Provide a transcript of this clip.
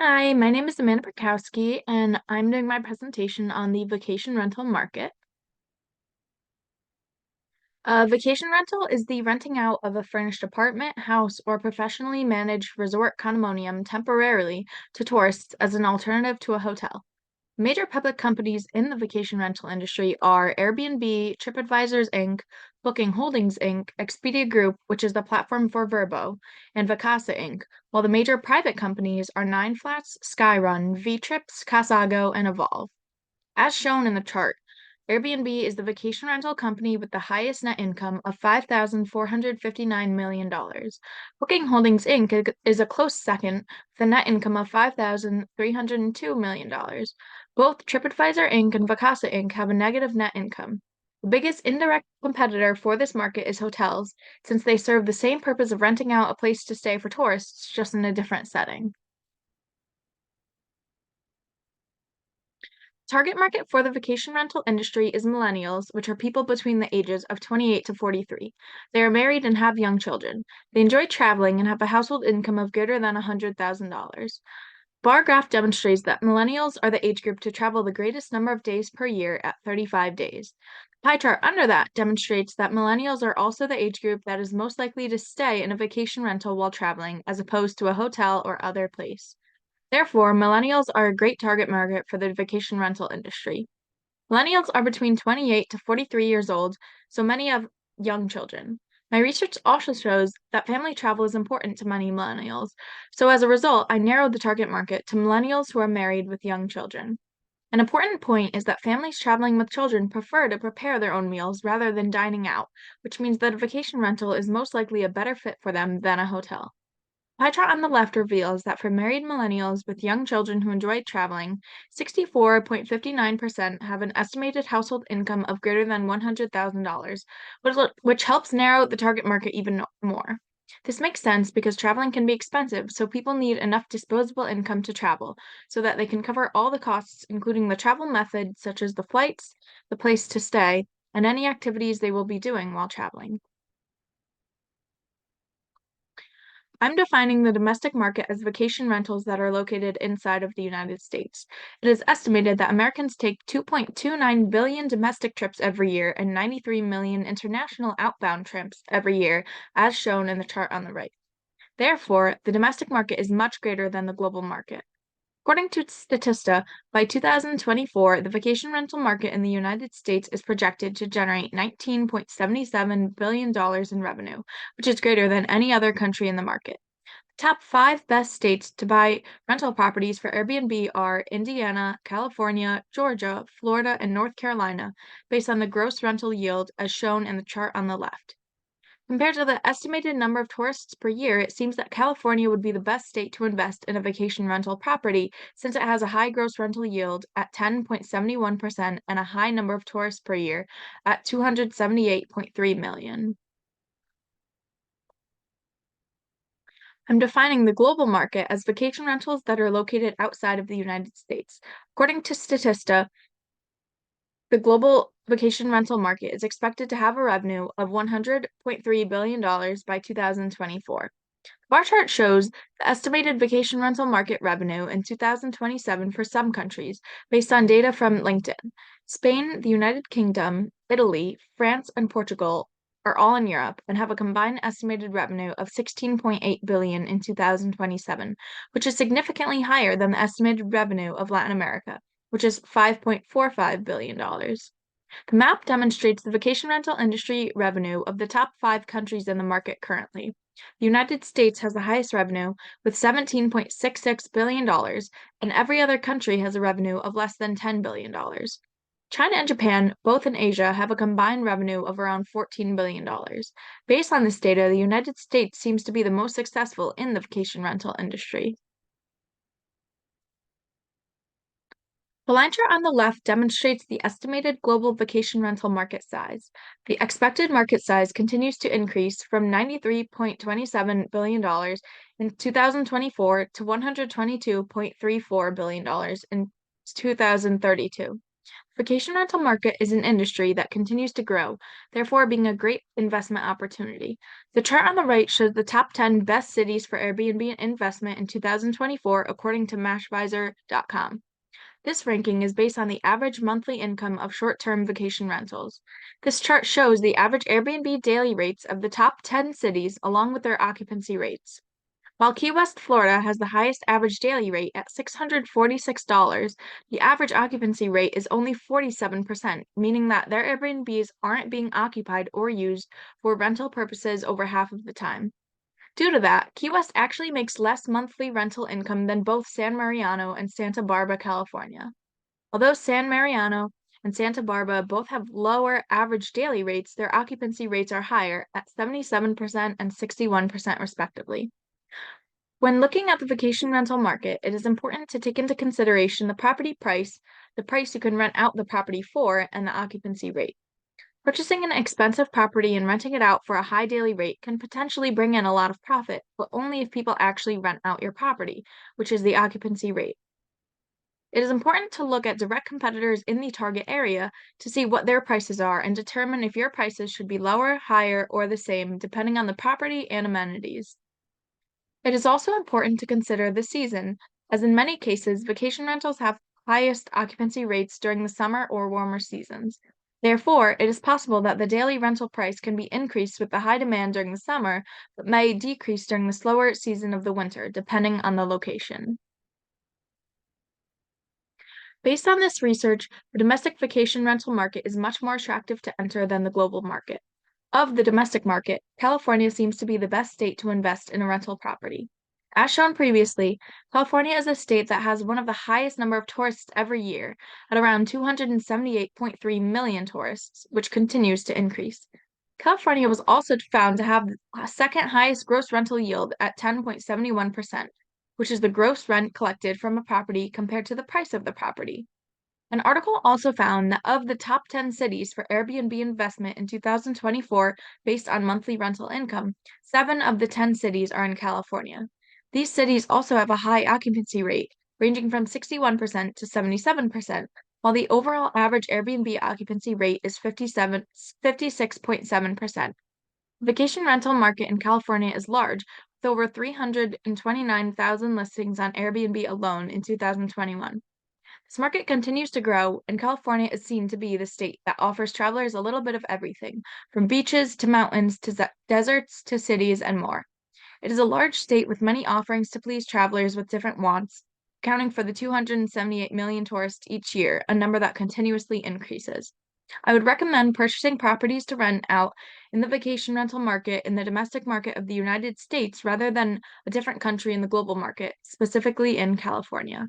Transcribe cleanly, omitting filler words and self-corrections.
Hi, my name is Amanda Perkowski, and I'm doing my presentation on the vacation rental market. Vacation rental is the renting out of a furnished apartment, house, or professionally managed resort condominium temporarily to tourists as an alternative to a hotel. Major public companies in the vacation rental industry are Airbnb, TripAdvisors Inc., Booking Holdings Inc., Expedia Group, which is the platform for Vrbo, and Vacasa Inc., while the major private companies are Nine Flats, Skyrun, VTrips, Casago, and Evolve. As shown in the chart, Airbnb is the vacation rental company with the highest net income of $5,459 million. Booking Holdings Inc. is a close second with a net income of $5,302 million. Both TripAdvisor Inc. and Vacasa Inc. have a negative net income. The biggest indirect competitor for this market is hotels, since they serve the same purpose of renting out a place to stay for tourists, just in a different setting. Target market for the vacation rental industry is millennials, which are people between the ages of 28 to 43. They are married and have young children. They enjoy traveling and have a household income of greater than $100,000. Bar graph demonstrates that millennials are the age group to travel the greatest number of days per year at 35 days. The pie chart under that demonstrates that millennials are also the age group that is most likely to stay in a vacation rental while traveling, as opposed to a hotel or other place. Therefore, millennials are a great target market for the vacation rental industry. Millennials are between 28 to 43 years old, so many have young children. My research also shows that family travel is important to many millennials, so as a result, I narrowed the target market to millennials who are married with young children. An important point is that families traveling with children prefer to prepare their own meals rather than dining out, which means that a vacation rental is most likely a better fit for them than a hotel. Pie chart on the left reveals that for married millennials with young children who enjoy traveling, 64.59% have an estimated household income of greater than $100,000, which helps narrow the target market even more. This makes sense because traveling can be expensive, so people need enough disposable income to travel so that they can cover all the costs, including the travel method, such as the flights, the place to stay, and any activities they will be doing while traveling. I'm defining the domestic market as vacation rentals that are located inside of the United States. It is estimated that Americans take 2.29 billion domestic trips every year and 93 million international outbound trips every year, as shown in the chart on the right. Therefore, the domestic market is much greater than the global market. According to Statista, by 2024, the vacation rental market in the United States is projected to generate $19.77 billion in revenue, which is greater than any other country in the market. The top 5 best states to buy rental properties for Airbnb are Indiana, California, Georgia, Florida, and North Carolina, based on the gross rental yield as shown in the chart on the left. Compared to the estimated number of tourists per year, it seems that California would be the best state to invest in a vacation rental property since it has a high gross rental yield at 10.71% and a high number of tourists per year at 278.3 million. I'm defining the global market as vacation rentals that are located outside of the United States. According to Statista, the global vacation rental market is expected to have a revenue of $100.3 billion by 2024. The bar chart shows the estimated vacation rental market revenue in 2027 for some countries based on data from LinkedIn. Spain, the United Kingdom, Italy, France, and Portugal are all in Europe and have a combined estimated revenue of 16.8 billion in 2027, which is significantly higher than the estimated revenue of Latin America, which is $5.45 billion. The map demonstrates the vacation rental industry revenue of the top 5 countries in the market currently. The United States has the highest revenue with $17.66 billion, and every other country has a revenue of less than $10 billion. China and Japan, both in Asia, have a combined revenue of around $14 billion. Based on this data, the United States seems to be the most successful in the vacation rental industry. The line chart on the left demonstrates the estimated global vacation rental market size. The expected market size continues to increase from $93.27 billion in 2024 to $122.34 billion in 2032. Vacation rental market is an industry that continues to grow, therefore being a great investment opportunity. The chart on the right shows the top 10 best cities for Airbnb investment in 2024 according to Mashvisor.com. This ranking is based on the average monthly income of short-term vacation rentals. This chart shows the average Airbnb daily rates of the top 10 cities along with their occupancy rates. While Key West, Florida has the highest average daily rate at $646, the average occupancy rate is only 47%, meaning that their Airbnbs aren't being occupied or used for rental purposes over half of the time. Due to that, Key West actually makes less monthly rental income than both San Mariano and Santa Barbara, California. Although San Mariano and Santa Barbara both have lower average daily rates, their occupancy rates are higher at 77% and 61% respectively. When looking at the vacation rental market, it is important to take into consideration the property price, the price you can rent out the property for, and the occupancy rate. Purchasing an expensive property and renting it out for a high daily rate can potentially bring in a lot of profit, but only if people actually rent out your property, which is the occupancy rate. It is important to look at direct competitors in the target area to see what their prices are and determine if your prices should be lower, higher, or the same, depending on the property and amenities. It is also important to consider the season, as in many cases, vacation rentals have highest occupancy rates during the summer or warmer seasons. Therefore, it is possible that the daily rental price can be increased with the high demand during the summer, but may decrease during the slower season of the winter, depending on the location. Based on this research, the domestic vacation rental market is much more attractive to enter than the global market. Of the domestic market, California seems to be the best state to invest in a rental property. As shown previously, California is a state that has one of the highest number of tourists every year, at around 278.3 million tourists, which continues to increase. California was also found to have the second highest gross rental yield at 10.71%, which is the gross rent collected from a property compared to the price of the property. An article also found that of the top 10 cities for Airbnb investment in 2024 based on monthly rental income, 7 of the 10 cities are in California. These cities also have a high occupancy rate, ranging from 61% to 77%, while the overall average Airbnb occupancy rate is 56.7%. The vacation rental market in California is large, with over 329,000 listings on Airbnb alone in 2021. This market continues to grow, and California is seen to be the state that offers travelers a little bit of everything, from beaches to mountains to deserts to cities and more. It is a large state with many offerings to please travelers with different wants, accounting for the 278 million tourists each year, a number that continuously increases. I would recommend purchasing properties to rent out in the vacation rental market in the domestic market of the United States rather than a different country in the global market, specifically in California.